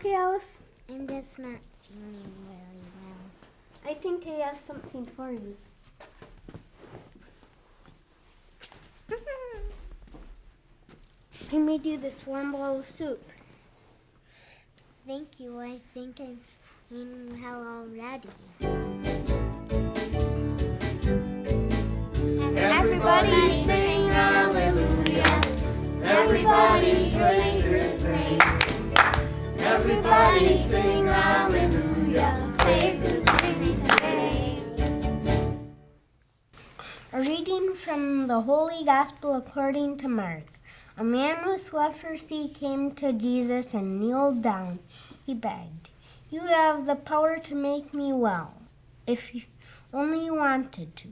okay, Alice? I'm just not feeling really well. I think I have something for you. I made you this warm bowl of soup. Thank you. I think I'm feeling well already. Everybody sing hallelujah. Everybody praise his name. Everybody sing hallelujah. Praise his name today. A reading from the Holy Gospel according to Mark. A man with leprosy came to Jesus and kneeled down. He begged, "You have the power to make me well, if you only wanted to."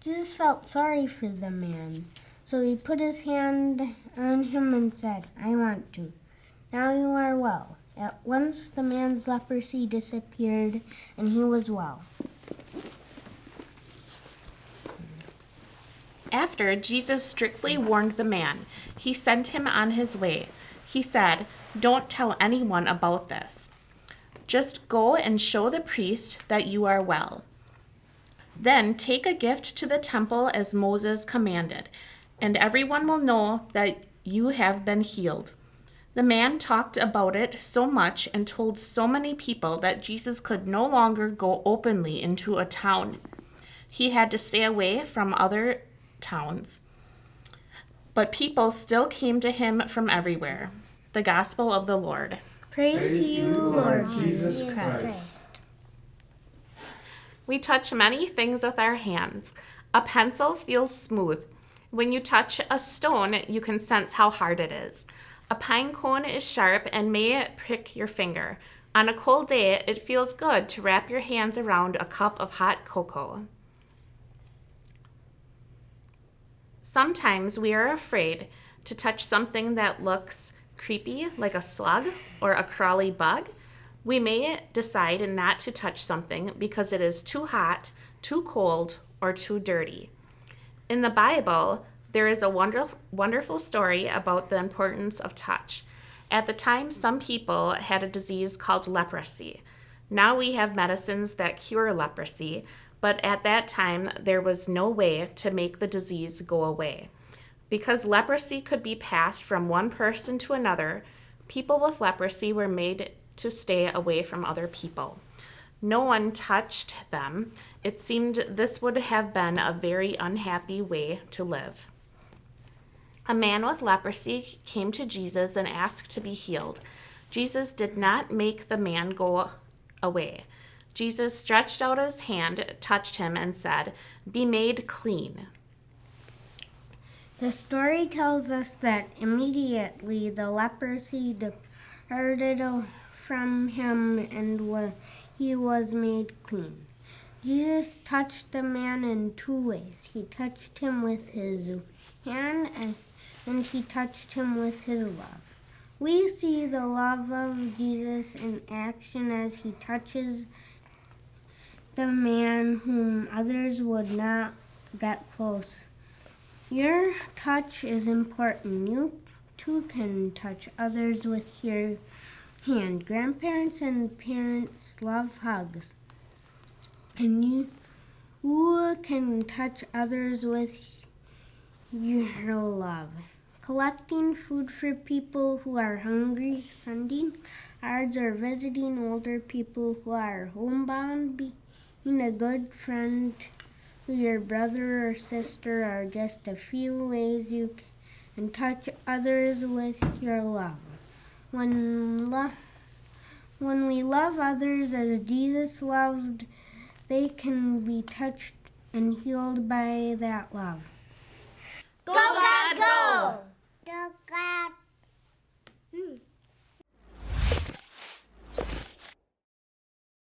Jesus felt sorry for the man, so he put his hand on him and said, "I want to. Now you are well." At once the man's leprosy disappeared and he was well. After Jesus strictly warned the man, he sent him on his way. He said, "Don't tell anyone about this. Just go and show the priest that you are well. Then take a gift to the temple as Moses commanded, and everyone will know that you have been healed." The man talked about it so much and told so many people that Jesus could no longer go openly into a town. He had to stay away from other towns. But people still came to him from everywhere. The Gospel of the Lord. Praise to you, Lord Jesus Christ. Christ. We touch many things with our hands. A pencil feels smooth. When you touch a stone, you can sense how hard it is. A pine cone is sharp and may prick your finger. On a cold day, it feels good to wrap your hands around a cup of hot cocoa. Sometimes we are afraid to touch something that looks creepy, like a slug or a crawly bug. We may decide not to touch something because it is too hot, too cold, or too dirty. In the Bible, there is a wonderful story about the importance of touch. At the time, some people had a disease called leprosy. Now we have medicines that cure leprosy, but at that time, there was no way to make the disease go away. Because leprosy could be passed from one person to another, people with leprosy were made to stay away from other people. No one touched them. It seemed this would have been a very unhappy way to live. A man with leprosy came to Jesus and asked to be healed. Jesus did not make the man go away. Jesus stretched out his hand, touched him, and said, "Be made clean." The story tells us that immediately the leprosy departed from him and he was made clean. Jesus touched the man in two ways. He touched him with his hand and he touched him with his love. We see the love of Jesus in action as he touches the man whom others would not get close. Your touch is important. You too can touch others with your hand. Grandparents and parents love hugs. And you can touch others with your love. Collecting food for people who are hungry, sending cards, or visiting older people who are homebound, being a good friend to your brother or sister are just a few ways you can touch others with your love. When we love others as Jesus loved, they can be touched and healed by that love.